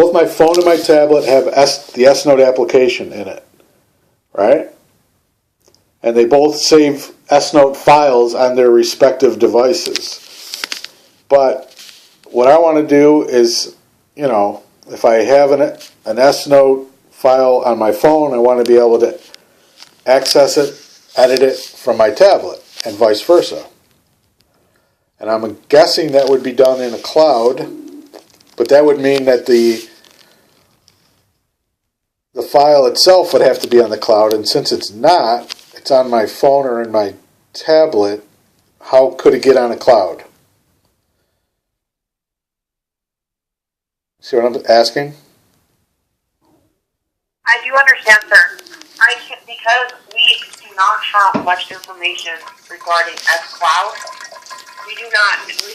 both my phone and my tablet have the S-Note application in it, right? And they both save S-Note files on their respective devices. But what I want to do is, you know, if I have an S-Note file on my phone, I want to be able to access it, edit it from my tablet, and vice versa. And I'm guessing that would be done in a cloud, but that would mean that the file itself would have to be on the cloud, and since it's not, it's on my phone or in my tablet, how could it get on a cloud? See what I'm asking? I do understand, sir. Because we do not have much information regarding S-Cloud, we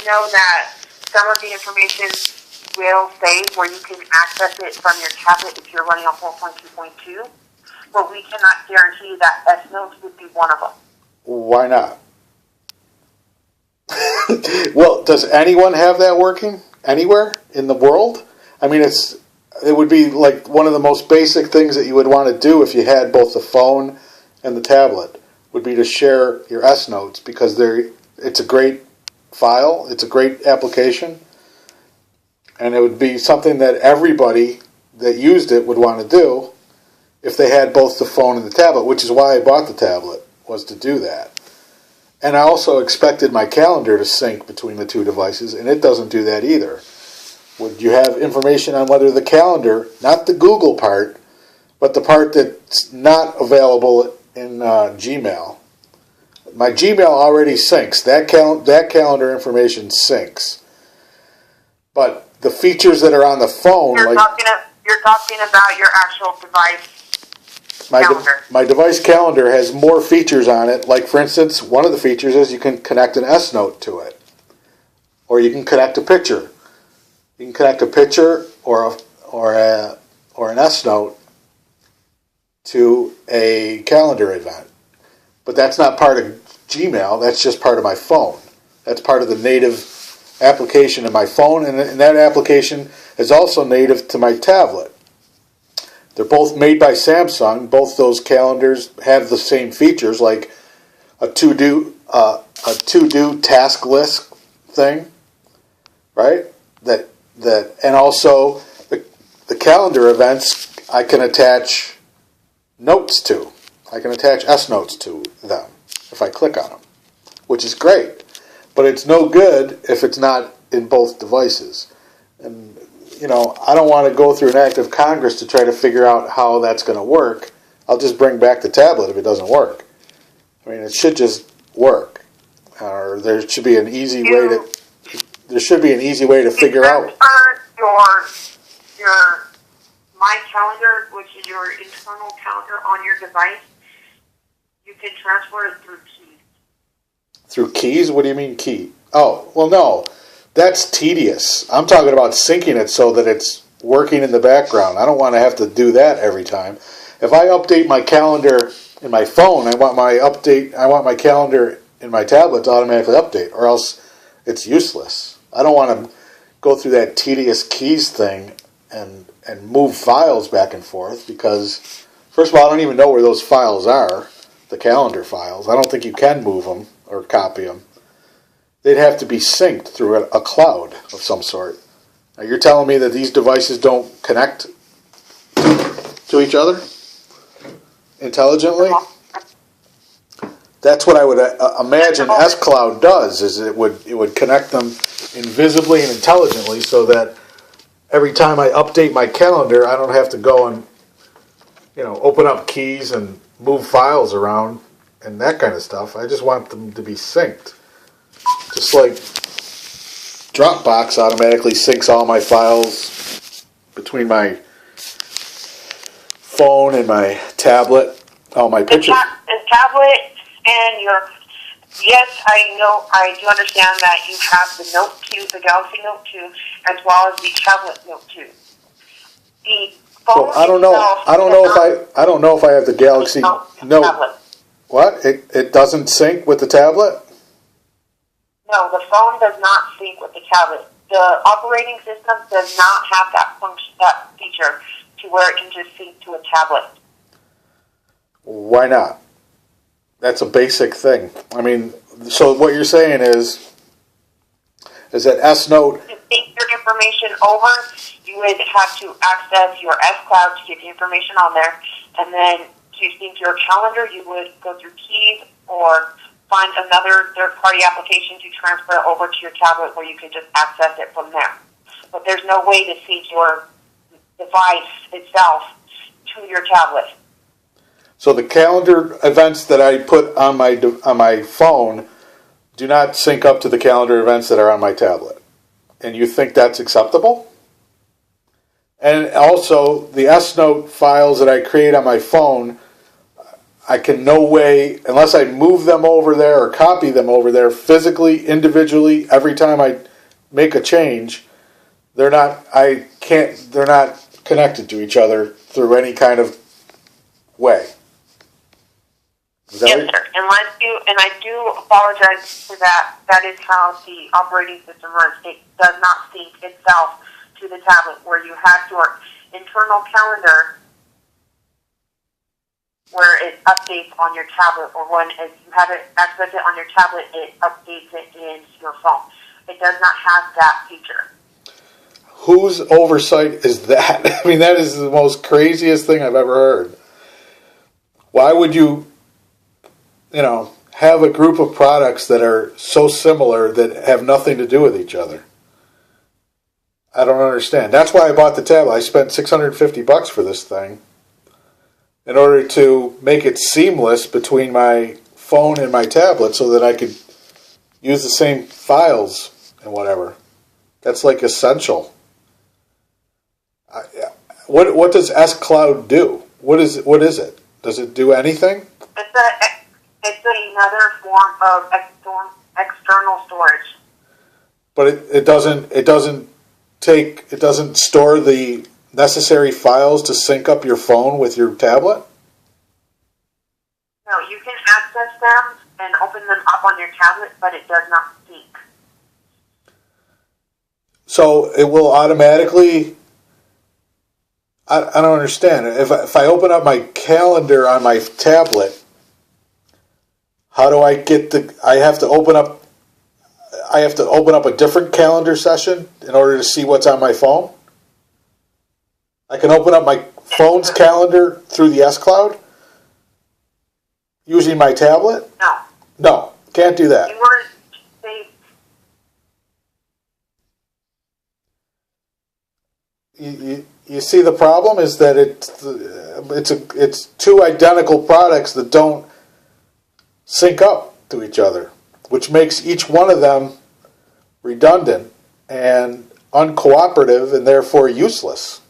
know that some of the information will save where you can access it from your tablet if you're running on 4.2.2, but we cannot guarantee that S-Notes would be one of them. Why not? Well, does anyone have that working anywhere in the world? I mean, it would be like one of the most basic things that you would want to do if you had both the phone and the tablet, would be to share your S-Notes, because it's a great file, it's a great application, and it would be something that everybody that used it would want to do if they had both the phone and the tablet, which is why I bought the tablet, was to do that. And I also expected my calendar to sync between the two devices, and it doesn't do that either. Would you have information on whether the calendar, not the Google part, but the part that's not available in Gmail? My Gmail already syncs. That calendar information syncs. But the features that are on the phone... You're talking about your actual device calendar. My device calendar has more features on it. Like, for instance, one of the features is you can connect an S-Note to it. Or you can connect a picture. You can connect a picture or an S-Note to a calendar event. But that's not part of Gmail, that's just part of my phone. That's part of the native application in my phone, and that application is also native to my tablet. They're both made by Samsung. Both those calendars have the same features, like a to-do task list thing, right? And also the calendar events I can attach notes to. I can attach S-Notes to them if I click on them, which is great. But it's no good if it's not in both devices. And, you know, I don't want to go through an act of Congress to try to figure out how that's going to work. I'll just bring back the tablet if it doesn't work. I mean, it should just work. Or there should be an easy way to... There should be an easy way to figure out. Your My Calendar, which is your internal calendar on your device, you can transfer it through keys. Through keys? What do you mean key? Oh, well, no. That's tedious. I'm talking about syncing it so that it's working in the background. I don't want to have to do that every time. If I update my calendar in my phone, I want my calendar in my tablet to automatically update, or else it's useless. I don't want to go through that tedious keys thing and move files back and forth, because, first of all, I don't even know where those files are, the calendar files. I don't think you can move them or copy them. They'd have to be synced through a cloud of some sort. Now, you're telling me that these devices don't connect to each other intelligently? That's what I would imagine S-Cloud does, is it would connect them invisibly and intelligently, so that every time I update my calendar, I don't have to go and, you know, open up keys and move files around and that kind of stuff. I just want them to be synced. Just like Dropbox automatically syncs all my files between my phone and my tablet, all my pictures. The tablet and your... Yes, I do understand that you have the Note 2, the Galaxy Note 2, as well as the tablet Note 2. The phone I don't know if I have the Galaxy Note. Tablet. What? It doesn't sync with the tablet? No, the phone does not sync with the tablet. the operating system does not have that function, that feature, to where it can just sync to a tablet. Why not? That's a basic thing. I mean, so what you're saying is that S Note. To sync your information over, you would have to access your S-Cloud to get the information on there, and then to sync your calendar, you would go through Keys or find another third-party application to transfer it over to your tablet where you could just access it from there. But there's no way to sync your device itself to your tablet. So the calendar events that I put on my phone do not sync up to the calendar events that are on my tablet. And you think that's acceptable? And also, the S-Note files that I create on my phone, I can no way, unless I move them over there or copy them over there physically, individually, every time I make a change, they're not connected to each other through any kind of way. Is that Yes, right? sir. And I do apologize for that. That is how the operating system runs. It does not sync itself to the tablet, where you have your internal calendar where it updates on your tablet, or when you have it access it on your tablet, it updates it in your phone. It does not have that feature. Whose oversight is that? I mean, that is the most craziest thing I've ever heard. Why would you have a group of products that are so similar that have nothing to do with each other? I don't understand. That's why I bought the tablet. I spent $650 for this thing in order to make it seamless between my phone and my tablet so that I could use the same files and whatever. That's like essential. What does S-Cloud do? What is it? Does it do anything? It's another form of external storage. But it doesn't store the necessary files to sync up your phone with your tablet? No, you can access them and open them up on your tablet, but it does not sync. So it will automatically... I don't understand. If I open up my calendar on my tablet, how do I get I have to open up a different calendar session in order to see what's on my phone? I can open up my phone's calendar through the S-Cloud using my tablet? No, can't do that. You see, the problem is that it's two identical products that don't sync up to each other, which makes each one of them redundant and uncooperative and therefore useless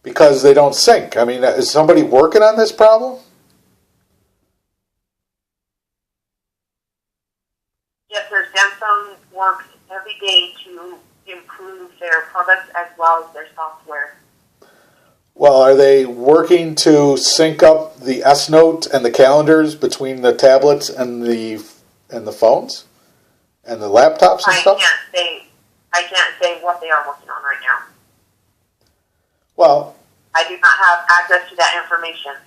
because they don't sync. I mean, is somebody working on this problem? Yes, sir. Samsung works every day to improve their products as well as their software. Well, are they working to sync up the S-Note and the calendars between the tablets and the phones and the laptops and stuff? I can't say what they are working on right now. Well, I do not have access to that information.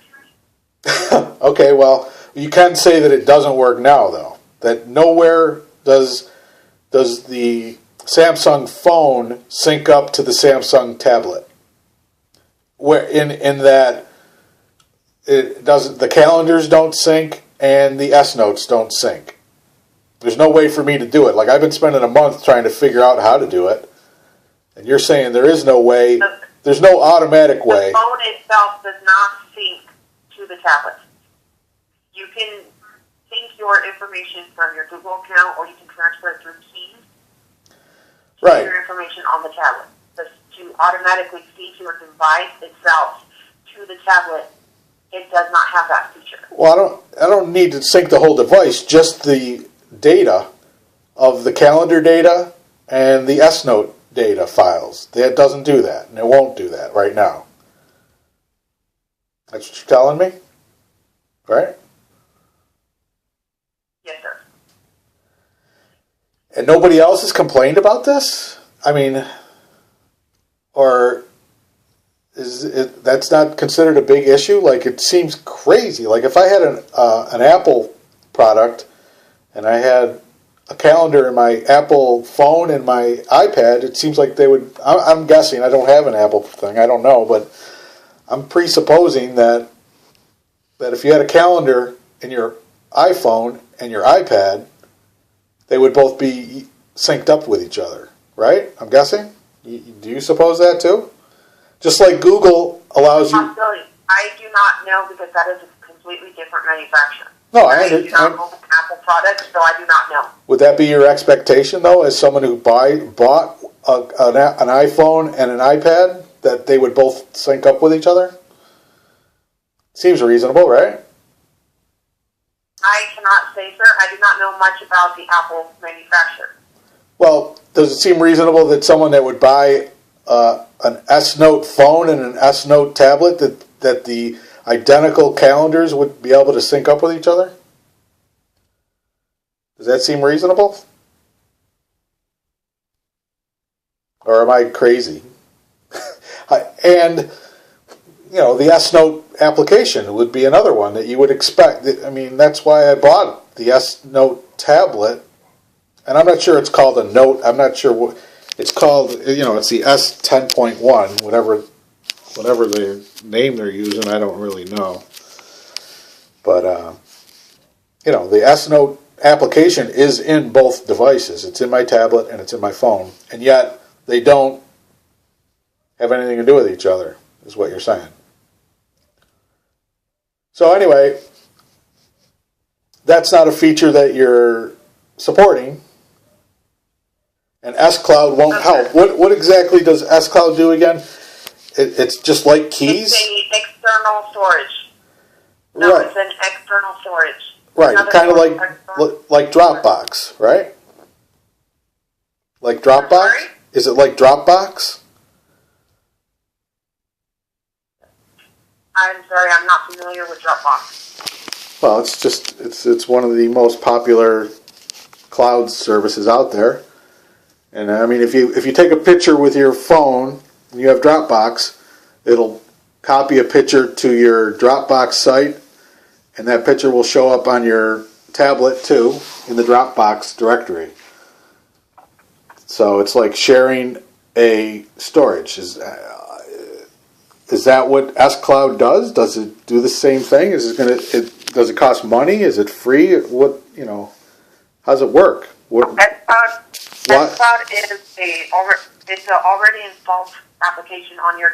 Okay, well, you can say that it doesn't work now, though. That nowhere does the Samsung phone sync up to the Samsung tablet. Where in that it doesn't, the calendars don't sync and the S-Notes don't sync. There's no way for me to do it. Like, I've been spending a month trying to figure out how to do it, and you're saying there is no way. There's no automatic way. The phone itself does not sync to the tablet. You can sync your information from your Google account, or you can transfer it through Keys. Right. Your information on the tablet. But to automatically sync your device itself to the tablet, it does not have that feature. Well, I don't need to sync the whole device, just the data of the calendar data and the S-Note data files. It doesn't do that, and it won't do that right now. That's what you're telling me? Right? Yes, sir. And nobody else has complained about this? I mean, or is it, that's not considered a big issue? Like, it seems crazy. Like, if I had an Apple product and I had a calendar in my Apple phone and my iPad, it seems like they would, I'm guessing, I don't have an Apple thing, I don't know, but I'm presupposing that if you had a calendar in your iPhone and your iPad, they would both be synced up with each other, right? I'm guessing? Do you suppose that too? Just like Google allows you... I do not know, because that is a completely different manufacturer. No, I do not own Apple products, so I do not know. Would that be your expectation, though, as someone who bought an iPhone and an iPad, that they would both sync up with each other? Seems reasonable, right? I cannot say, sir. I do not know much about the Apple manufacturer. Well, does it seem reasonable that someone that would buy an S-Note phone and an S-Note tablet, that the identical calendars would be able to sync up with each other? Does that seem reasonable? Or am I crazy? And, you know, the S-Note application would be another one that you would expect. I mean, that's why I bought the S-Note tablet. And I'm not sure it's called a Note. I'm not sure what it's called. You know, it's the S10.1, whatever the name they're using, I don't really know. But, you know, the S-Note application is in both devices. It's in my tablet and it's in my phone. And yet, they don't have anything to do with each other, is what you're saying. So anyway, that's not a feature that you're supporting. And S-Cloud won't help. What exactly does S-Cloud do again? It's just like keys? It's an external storage. No, right. It's an external storage. Right, kind of like Dropbox, right? Like Dropbox? Sorry? Is it like Dropbox? I'm sorry, I'm not familiar with Dropbox. Well, it's one of the most popular cloud services out there. And I mean, if you take a picture with your phone and you have Dropbox, it'll copy a picture to your Dropbox site, and that picture will show up on your tablet too in the Dropbox directory. So it's like sharing a storage. Is that what S-Cloud does? Does it do the same thing? Does it cost money? Is it free? What, you know? How's it work? S-Cloud is it's an already installed application on your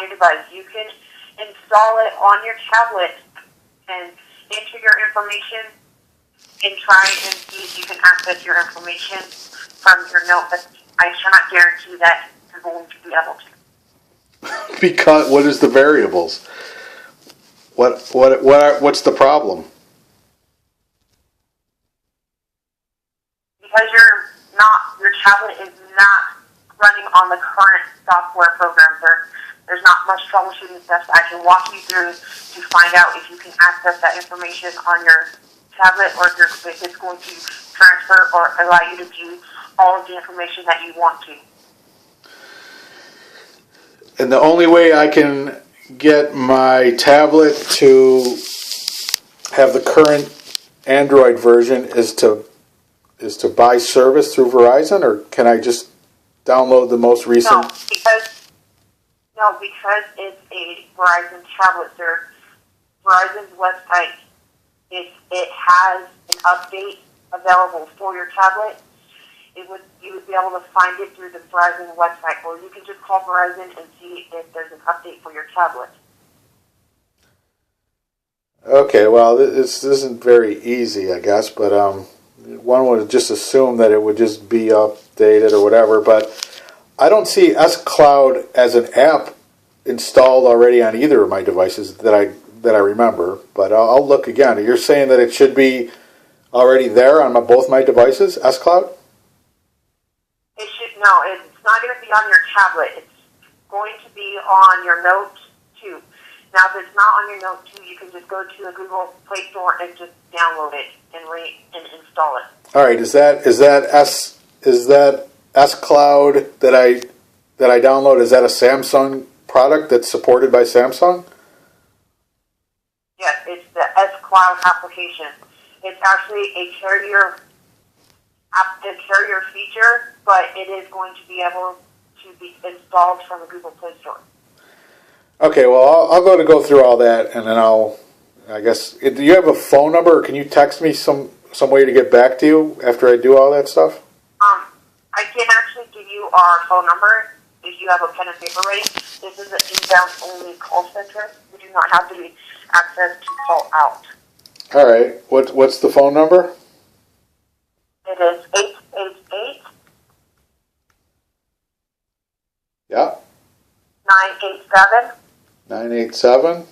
device. You can install it on your tablet and enter your information and try and see if you can access your information from your note. But I cannot guarantee that you're going to be able to. Because what is the variables? What's the problem? Because your tablet is not running on the current software programs. There's not much troubleshooting steps I can walk you through to find out if you can access that information on your tablet, or if it's going to transfer or allow you to view all of the information that you want to. And the only way I can get my tablet to have the current Android version is to buy service through Verizon, or can I just download the most recent? No, because it's a Verizon tablet, sir. Verizon's website, if it has an update available for your tablet, you would be able to find it through the Verizon website, or you can just call Verizon and see if there's an update for your tablet. Okay, well, this isn't very easy, I guess, but one would just assume that it would just be updated or whatever, but I don't see S-Cloud as an app installed already on either of my devices that I remember, but I'll look again. You're saying that it should be already there on both my devices, S-Cloud? No, it's not going to be on your tablet. It's going to be on your Note 2. Now, if it's not on your Note 2, you can just go to a Google Play Store and just download it. and install it. All right. Is that S Cloud that I download? Is that a Samsung product that's supported by Samsung? Yes, it's the S Cloud application. It's actually a carrier feature, but it is going to be able to be installed from the Google Play Store. Okay, well, I'll go through all that, and then I guess, do you have a phone number, or can you text me some way to get back to you after I do all that stuff? I can actually give you our phone number if you have a pen and paper ready. This is an inbound only call center. We do not have the access to call out. All right, what's the phone number? It is 888 Yeah. 987 987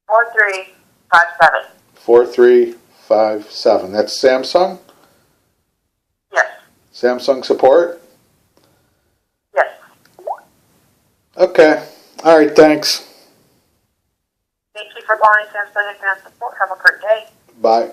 4357. 4357. That's Samsung? Yes. Samsung support? Yes. Okay. All right, thanks. Thank you for calling Samsung Advanced Support. Have a great day. Bye.